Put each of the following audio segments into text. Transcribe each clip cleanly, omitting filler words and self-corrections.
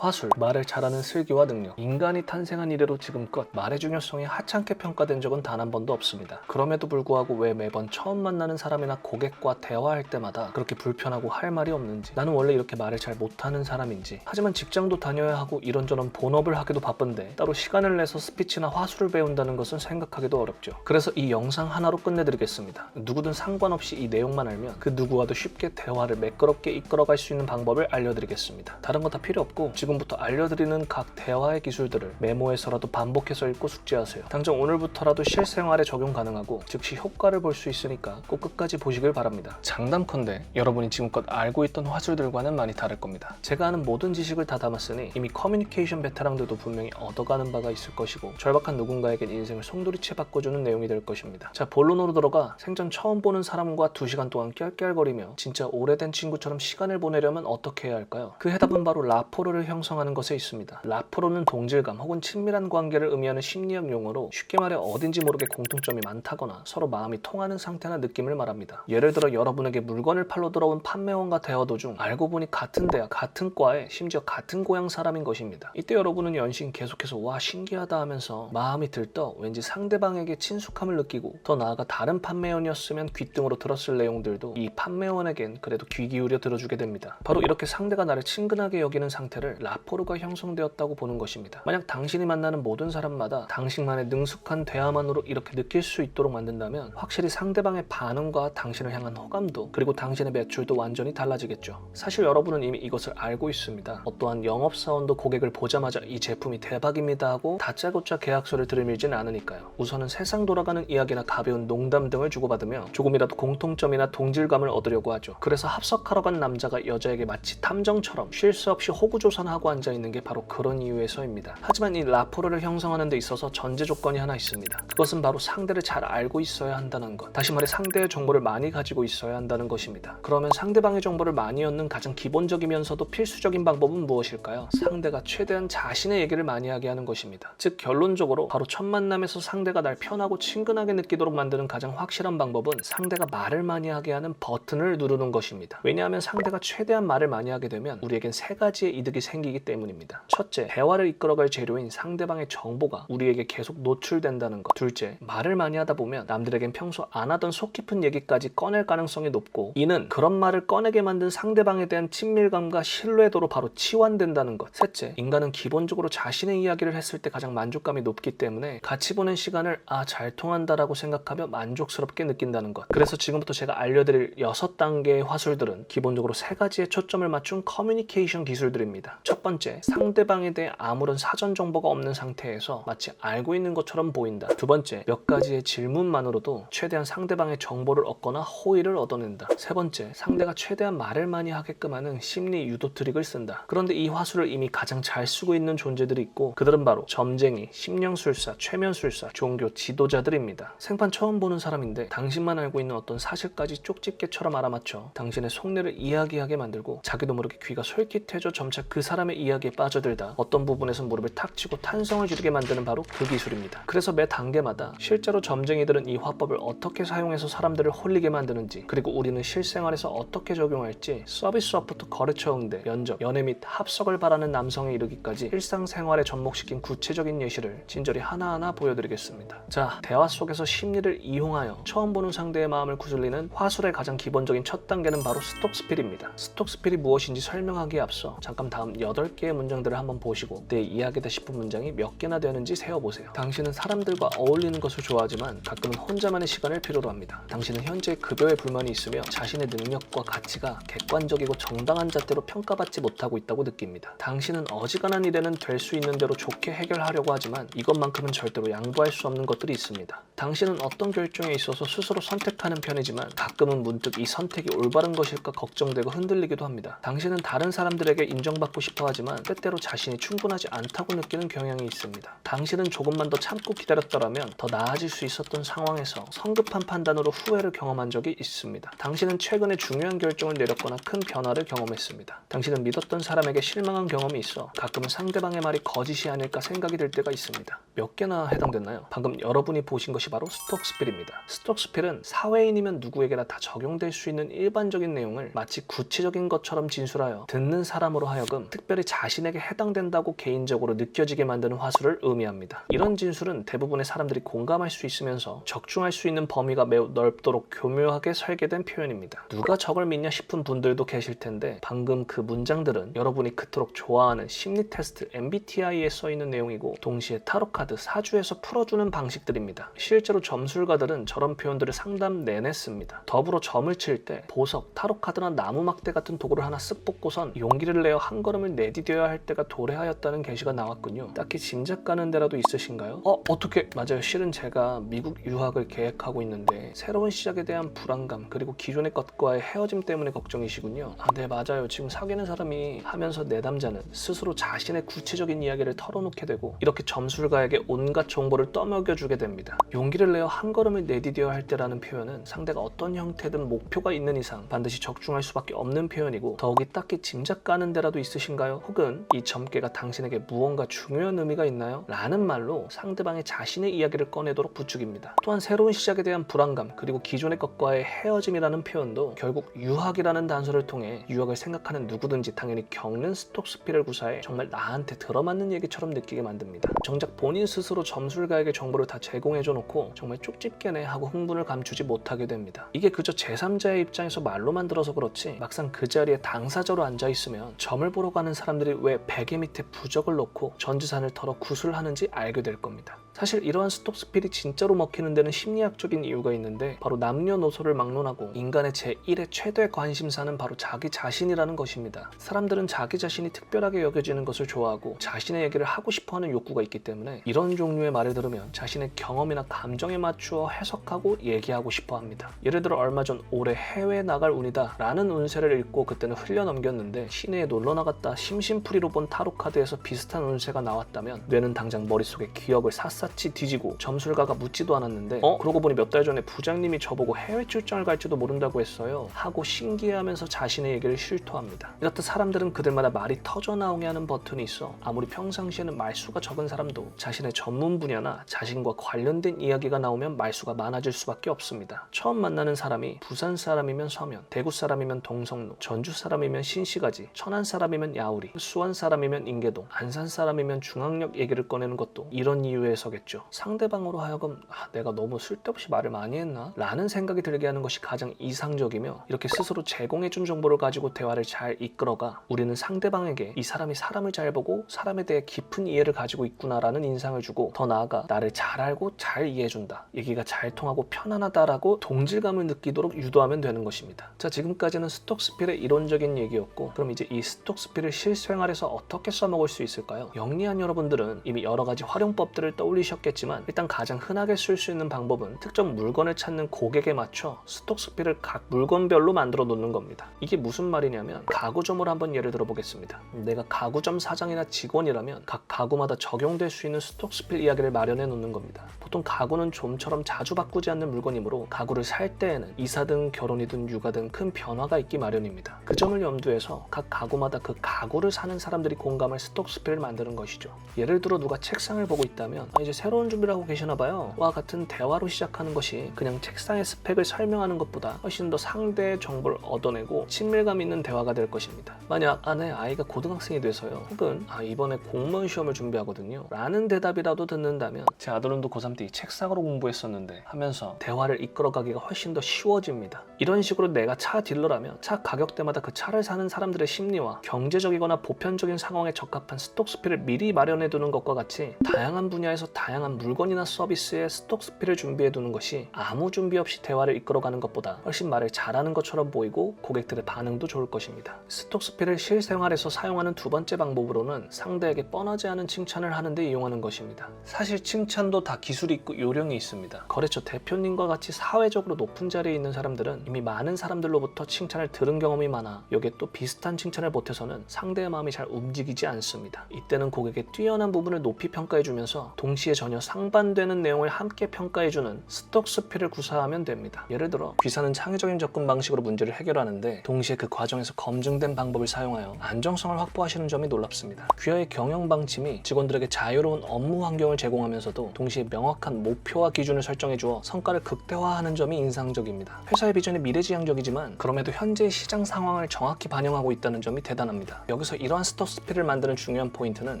화술, 말을 잘하는 슬기와 능력. 인간이 탄생한 이래로 지금껏 말의 중요성이 하찮게 평가된 적은 단 한 번도 없습니다. 그럼에도 불구하고 왜 매번 처음 만나는 사람이나 고객과 대화할 때마다 그렇게 불편하고 할 말이 없는지, 나는 원래 이렇게 말을 잘 못하는 사람인지, 하지만 직장도 다녀야 하고 이런저런 본업을 하기도 바쁜데 따로 시간을 내서 스피치나 화술을 배운다는 것은 생각하기도 어렵죠. 그래서 이 영상 하나로 끝내드리겠습니다. 누구든 상관없이 이 내용만 알면 그 누구와도 쉽게 대화를 매끄럽게 이끌어갈 수 있는 방법을 알려드리겠습니다. 다른 거 다 필요 없고 지금부터 알려드리는 각 대화의 기술들을 메모해서라도 반복해서 읽고 숙지하세요. 당장 오늘부터라도 실생활에 적용 가능하고 즉시 효과를 볼 수 있으니까 꼭 끝까지 보시길 바랍니다. 장담컨대 여러분이 지금껏 알고 있던 화술들과는 많이 다를 겁니다. 제가 아는 모든 지식을 다 담았으니 이미 커뮤니케이션 베테랑들도 분명히 얻어가는 바가 있을 것이고 절박한 누군가에겐 인생을 송두리째 바꿔주는 내용이 될 것입니다. 자, 본론으로 들어가 생전 처음 보는 사람과 2시간 동안 깰깰거리며 진짜 오래된 친구처럼 시간을 보내려면 어떻게 해야 할까요? 그 해답은 바로 라포르를 형성하는 것에 있습니다. 라포르는 동질감 혹은 친밀한 관계를 의미하는 심리학 용어로 쉽게 말해 어딘지 모르게 공통점이 많다거나 서로 마음이 통하는 상태나 느낌을 말합니다. 예를 들어 여러분에게 물건을 팔러 들어온 판매원과 대화 도중 알고 보니 같은 대학, 같은 과에 심지어 같은 고향 사람인 것입니다. 이때 여러분은 연신 계속해서 와 신기하다 하면서 마음이 들떠 왠지 상대방에게 친숙함을 느끼고 더 나아가 다른 판매원이었으면 귓등으로 들었을 내용들도 이 판매원에겐 그래도 귀 기울여 들어주게 됩니다. 바로 이렇게 상대가 나를 친근하게 여기는 상태를 라포르가 형성되었다고 보는 것입니다. 만약 당신이 만나는 모든 사람마다 당신만의 능숙한 대화만으로 이렇게 느낄 수 있도록 만든다면 확실히 상대방의 반응과 당신을 향한 호감도 그리고 당신의 매출도 완전히 달라지겠죠. 사실 여러분은 이미 이것을 알고 있습니다. 어떠한 영업사원도 고객을 보자마자 이 제품이 대박입니다 하고 다짜고짜 계약서를 들이밀진 않으니까요. 우선은 세상 돌아가는 이야기나 가벼운 농담 등을 주고받으며 조금이라도 공통점이나 동질감을 얻으려고 하죠. 그래서 합석하러 간 남자가 여자에게 마치 탐정처럼 쉴 수 없이 호구조선하고 앉아있는 게 바로 그런 이유에서입니다. 하지만 이 라포르를 형성하는 데 있어서 전제 조건이 하나 있습니다. 그것은 바로 상대를 잘 알고 있어야 한다는 것. 다시 말해 상대의 정보를 많이 가지고 있어야 한다는 것입니다. 그러면 상대방의 정보를 많이 얻는 가장 기본적이면서도 필수적인 방법은 무엇일까요? 상대가 최대한 자신의 얘기를 많이 하게 하는 것입니다. 즉 결론적으로 바로 첫 만남에서 상대가 날 편하고 친근하게 느끼도록 만드는 가장 확실한 방법은 상대가 말을 많이 하게 하는 버튼을 누르는 것입니다. 왜냐하면 상대가 최대한 말을 많이 하게 되면 우리에겐 3가지의 이득이 생기기 때문입니다. 첫째, 대화를 이끌어갈 재료인 상대방의 정보가 우리에게 계속 노출된다는 것. 둘째, 말을 많이 하다 보면 남들에겐 평소 안 하던 속 깊은 얘기까지 꺼낼 가능성이 높고 이는 그런 말을 꺼내게 만든 상대방에 대한 친밀감과 신뢰도로 바로 치환된다는 것. 셋째, 인간은 기본적으로 자신의 이야기를 했을 때 가장 만족감이 높기 때문에 같이 보낸 시간을 잘 통한다라고 생각하며 만족스럽게 느낀다는 것. 그래서 지금부터 제가 알려드릴 6단계의 화술들은 기본적으로 3가지의 초점을 맞춘 커뮤니케이션 기술들입니다. 첫 번째, 상대방에 대해 아무런 사전 정보가 없는 상태에서 마치 알고 있는 것처럼 보인다. 두 번째, 몇 가지의 질문만으로도 최대한 상대방의 정보를 얻거나 호의를 얻어낸다. 세 번째, 상대가 최대한 말을 많이 하게끔 하는 심리 유도 트릭을 쓴다. 그런데 이 화술을 이미 가장 잘 쓰고 있는 존재들이 있고 그들은 바로 점쟁이, 심령술사, 최면술사, 종교 지도자들입니다. 생판 처음 보는 사람인데 당신만 알고 있는 어떤 사실까지 쪽집게처럼 알아맞혀 당신의 속내를 이야기하게 만들고 자기도 모르게 귀가 솔깃해져 점차 그 사람의 이야기에 빠져들다 어떤 부분에선 무릎을 탁 치고 탄성을 지르게 만드는 바로 그 기술입니다. 그래서 매 단계마다 실제로 점쟁이들은 이 화법을 어떻게 사용해서 사람들을 홀리게 만드는지 그리고 우리는 실생활에서 어떻게 적용할지 서비스업부터 거래처 응대, 면접, 연애 및 합석을 바라는 남성에 이르기까지 일상생활에 접목시킨 구체적인 예시를 진절히 하나하나 보여드리겠습니다. 자, 대화 속에서 심리를 이용하여 처음 보는 상대의 마음을 구슬리는 화술의 가장 기본적인 첫 단계는 바로 스톡스필입니다. 스톡스필이 무엇인지 설명하기에 앞서 잠깐 다음 8개의 문장들을 한번 보시고 내 이야기다 싶은 문장이 몇 개나 되는지 세어보세요. 당신은 사람들과 어울리는 것을 좋아하지만 가끔은 혼자만의 시간을 필요로 합니다. 당신은 현재 급여에 불만이 있으며 자신의 능력과 가치가 객관적이고 정당한 잣대로 평가받지 못하고 있다고 느낍니다. 당신은 어지간한 일에는 될 수 있는 대로 좋게 해결하려고 하지만 이것만큼은 절대로 양보할 수 없는 것들이 있습니다. 당신은 어떤 결정에 있어서 스스로 선택하는 편이지만 가끔은 문득 이 선택이 올바른 것일까 걱정되고 흔들리기도 합니다. 당신은 다른 사람들에게 인정받고 싶어 하지만 때때로 자신이 충분하지 않다고 느끼는 경향이 있습니다. 당신은 조금만 더 참고 기다렸더라면 더 나아질 수 있었던 상황에서 성급한 판단으로 후회를 경험한 적이 있습니다. 당신은 최근에 중요한 결정을 내렸거나 큰 변화를 경험했습니다. 당신은 믿었던 사람에게 실망한 경험이 있어 가끔은 상대방의 말이 거짓이 아닐까 생각이 들 때가 있습니다. 몇 개나 해당됐나요? 방금 여러분이 보신 것이 바로 스톡스필입니다. 스톡스필은 사회인이면 누구에게나 다 적용될 수 있는 일반적인 내용을 마치 구체적인 것처럼 진술하여 듣는 사람으로 하여금 특별히 특별히 자신에게 해당된다고 개인적으로 느껴지게 만드는 화술을 의미합니다. 이런 진술은 대부분의 사람들이 공감할 수 있으면서 적중할 수 있는 범위가 매우 넓도록 교묘하게 설계된 표현입니다. 누가 저걸 믿냐 싶은 분들도 계실 텐데 방금 그 문장들은 여러분이 그토록 좋아하는 심리 테스트 MBTI에 써있는 내용이고 동시에 타로카드 사주에서 풀어주는 방식들입니다. 실제로 점술가들은 저런 표현들을 상담 내내 씁니다. 더불어 점을 칠 때 보석, 타로카드나 나무막대 같은 도구를 하나 쓱 뽑고선 용기를 내어 한 걸음을 내디뎌야 할 때가 도래하였다는 게시가 나왔군요. 딱히 짐작 가는 데라도 있으신가요? 어떻게? 맞아요. 실은 제가 미국 유학을 계획하고 있는데 새로운 시작에 대한 불안감 그리고 기존의 것과의 헤어짐 때문에 걱정이시군요. 네, 맞아요. 지금 사귀는 사람이 하면서 내담자는 스스로 자신의 구체적인 이야기를 털어놓게 되고 이렇게 점술가에게 온갖 정보를 떠먹여주게 됩니다. 용기를 내어 한 걸음을 내디뎌야 할 때라는 표현은 상대가 어떤 형태든 목표가 있는 이상 반드시 적중할 수밖에 없는 표현이고 더욱이 딱히 짐작 가는 데라도 있으신가요? 혹은 이 점괘가 당신에게 무언가 중요한 의미가 있나요? 라는 말로 상대방의 자신의 이야기를 꺼내도록 부추깁니다. 또한 새로운 시작에 대한 불안감 그리고 기존의 것과의 헤어짐이라는 표현도 결국 유학이라는 단서를 통해 유학을 생각하는 누구든지 당연히 겪는 스톡스피를 구사해 정말 나한테 들어맞는 얘기처럼 느끼게 만듭니다. 정작 본인 스스로 점술가에게 정보를 다 제공해줘 놓고 정말 쪽집게네 하고 흥분을 감추지 못하게 됩니다. 이게 그저 제3자의 입장에서 말로만 들어서 그렇지 막상 그 자리에 당사자로 앉아있으면 점을 보러 가는 사람들이 왜 베개 밑에 부적을 놓고 전지산을 털어 구슬하는지 알게 될 겁니다. 사실 이러한 스톡스필이 진짜로 먹히는 데는 심리학적인 이유가 있는데 바로 남녀노소를 막론하고 인간의 제1의 최대 관심사는 바로 자기 자신이라는 것입니다. 사람들은 자기 자신이 특별하게 여겨지는 것을 좋아하고 자신의 얘기를 하고 싶어하는 욕구가 있기 때문에 이런 종류의 말을 들으면 자신의 경험이나 감정에 맞추어 해석하고 얘기하고 싶어합니다. 예를 들어 얼마 전 올해 해외에 나갈 운이다 라는 운세를 읽고 그때는 흘려넘겼는데 시내에 놀러 나갔다 심심풀이로 본 타로카드에서 비슷한 운세가 나왔다면 뇌는 당장 머릿속에 기억을 샅샅이 뒤지고 점술가가 묻지도 않았는데 그러고 보니 몇 달 전에 부장님이 저보고 해외 출장을 갈지도 모른다고 했어요 하고 신기해하면서 자신의 얘기를 실토합니다. 이렇듯 사람들은 그들마다 말이 터져나오게 하는 버튼이 있어 아무리 평상시에는 말수가 적은 사람도 자신의 전문 분야나 자신과 관련된 이야기가 나오면 말수가 많아질 수밖에 없습니다. 처음 만나는 사람이 부산 사람이면 서면, 대구 사람이면 동성로, 전주 사람이면 신시가지, 천안 사람이면 야우리, 수원 사람이면 인계동, 안산 사람이면 중앙역 얘기를 꺼내는 것도 이런 이유에서겠죠. 상대방으로 하여금 내가 너무 쓸데없이 말을 많이 했나? 라는 생각이 들게 하는 것이 가장 이상적이며 이렇게 스스로 제공해준 정보를 가지고 대화를 잘 이끌어가 우리는 상대방에게 이 사람이 사람을 잘 보고 사람에 대해 깊은 이해를 가지고 있구나라는 인상을 주고 더 나아가 나를 잘 알고 잘 이해해준다. 얘기가 잘 통하고 편안하다라고 동질감을 느끼도록 유도하면 되는 것입니다. 자, 지금까지는 스톡스필의 이론적인 얘기였고 그럼 이제 이 스톡스필을 실생활에서 어떻게 써먹을 수 있을까요? 영리한 여러분들은 이미 여러 가지 활용법들을 떠올리셨겠지만 일단 가장 흔하게 쓸 수 있는 방법은 특정 물건을 찾는 고객에 맞춰 스톡스필을 각 물건별로 만들어 놓는 겁니다. 이게 무슨 말이냐면 가구점을 한번 예를 들어 보겠습니다. 내가 가구점 사장이나 직원이라면 각 가구마다 적용될 수 있는 스톡스필 이야기를 마련해 놓는 겁니다. 보통 가구는 좀처럼 자주 바꾸지 않는 물건이므로 가구를 살 때에는 이사든 결혼이든 육아든 큰 변화가 있기 마련입니다. 그 점을 염두해서 각 가구마다 그 가구를 사는 사람들이 공감할 스톡스필을 만드는 것이죠. 예를 들어 누가 책상을 보고 있다면 이제 새로운 준비를 하고 계시나 봐요 와 같은 대화로 시작하는 것이 그냥 책상의 스펙을 설명하는 것보다 훨씬 더 상대의 정보를 얻어내고 친밀감 있는 대화가 될 것입니다. 만약 네, 아이가 고등학생이 돼서요 혹은 이번에 공무원 시험을 준비하거든요 라는 대답이라도 듣는다면 제 아들은 고3 때 이 책상으로 공부했었는데 하면서 대화를 이끌어가기가 훨씬 더 쉬워집니다. 이런 식으로 내가 차 딜러라면 차 가격대마다 그 차를 사는 사람들의 심리와 경제적이거나 보편적인 상황에 적합한 스톡스필을 미리 마련해두는 것과 같이 다양한 분야에서 다양한 물건이나 서비스에 스톡스필을 준비해두는 것이 아무 준비 없이 대화를 이끌어가는 것보다 훨씬 말을 잘하는 것처럼 보이고 고객들의 반응도 좋을 것입니다. 스톡스필을 실생활에서 사용하는 두 번째 방법으로는 상대에게 뻔하지 않은 칭찬을 하는 데 이용하는 것입니다. 사실 칭찬도 다 기술이 있고 요령이 있습니다. 거래처 대표님과 같이 사회적으로 높은 자리에 있는 사람들은 이미 많은 사람들로부터 칭찬을 들은 경험이 많아 여기에 또 비슷한 칭찬을 보태서는 상대의 마음이 잘 움직이지 않습니다. 이때는 고객의 뛰어난 부분을 높이 평가해주면서 동시에 동시에 전혀 상반되는 내용을 함께 평가해주는 스톡스피를 구사하면 됩니다. 예를 들어 귀사는 창의적인 접근 방식으로 문제를 해결하는데 동시에 그 과정에서 검증된 방법을 사용하여 안정성을 확보하시는 점이 놀랍습니다. 귀하의 경영 방침이 직원들에게 자유로운 업무 환경을 제공하면서도 동시에 명확한 목표와 기준을 설정해주어 성과를 극대화하는 점이 인상적입니다. 회사의 비전이 미래지향적이지만 그럼에도 현재의 시장 상황을 정확히 반영하고 있다는 점이 대단합니다. 여기서 이러한 스톡스피를 만드는 중요한 포인트는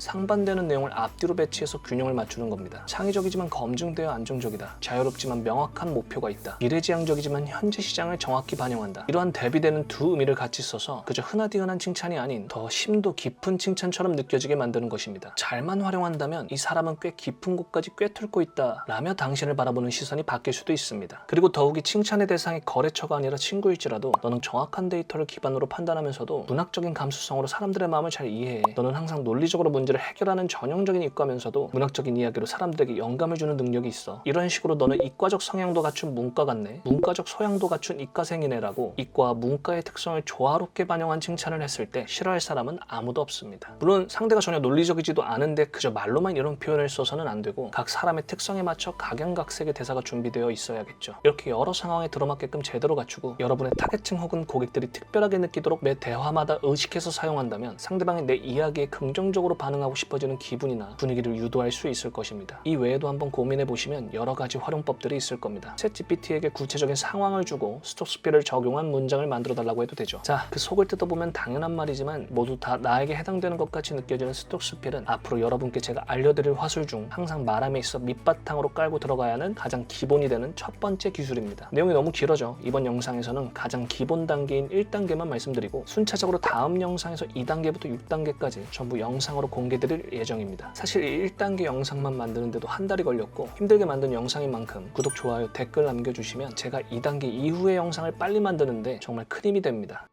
상반되는 내용을 앞뒤로 배치해서 균형을 맞추는 겁니다. 창의적이지만 검증되어 안정적이다. 자유롭지만 명확한 목표가 있다. 미래지향적이지만 현재 시장을 정확히 반영한다. 이러한 대비되는 두 의미를 같이 써서 그저 흔하디흔한 칭찬이 아닌 더 심도 깊은 칭찬처럼 느껴지게 만드는 것입니다. 잘만 활용한다면 이 사람은 꽤 깊은 곳까지 꿰뚫고 있다 라며 당신을 바라보는 시선이 바뀔 수도 있습니다. 그리고 더욱이 칭찬의 대상이 거래처가 아니라 친구일지라도 너는 정확한 데이터를 기반으로 판단하면서도 문학적인 감수성으로 사람들의 마음을 잘 이해해. 너는 항상 논리적으로 문제를 해결하는 전형적인 이과면서도 문학적인 이야기로 사람들에게 영감을 주는 능력이 있어. 이런 식으로 너는 이과적 성향도 갖춘 문과 같네, 문과적 소양도 갖춘 이과생이네 라고 이과와 문과의 특성을 조화롭게 반영한 칭찬을 했을 때 싫어할 사람은 아무도 없습니다. 물론 상대가 전혀 논리적이지도 않은데 그저 말로만 이런 표현을 써서는 안 되고 각 사람의 특성에 맞춰 각양각색의 대사가 준비되어 있어야겠죠. 이렇게 여러 상황에 들어맞게끔 제대로 갖추고 여러분의 타겟층 혹은 고객들이 특별하게 느끼도록 매 대화마다 의식해서 사용한다면 상대방이 내 이야기에 긍정적으로 반응하고 싶어지는 기분이나 분위기를 유도할 수 있을 것입니다. 이 외에도 한번 고민해보시면 여러 가지 활용법들이 있을 겁니다. 챗GPT에게 구체적인 상황을 주고 스톡스피를 적용한 문장을 만들어 달라고 해도 되죠. 자, 그 속을 뜯어보면 당연한 말이지만 모두 다 나에게 해당되는 것 같이 느껴지는 스톡스필은 앞으로 여러분께 제가 알려드릴 화술 중 항상 말함에 있어 밑바탕으로 깔고 들어가야 하는 가장 기본이 되는 첫 번째 기술입니다. 내용이 너무 길어져 이번 영상에서는 가장 기본 단계인 1단계만 말씀드리고 순차적으로 다음 영상에서 2단계부터 6단계까지 전부 영상으로 공개드릴 예정입니다. 사실 1단계 영상만 만드는데도 한 달이 걸렸고 힘들게 만든 영상인 만큼 구독, 좋아요, 댓글 남겨주시면 제가 2단계 이후의 영상을 빨리 만드는데 정말 큰 힘이 됩니다.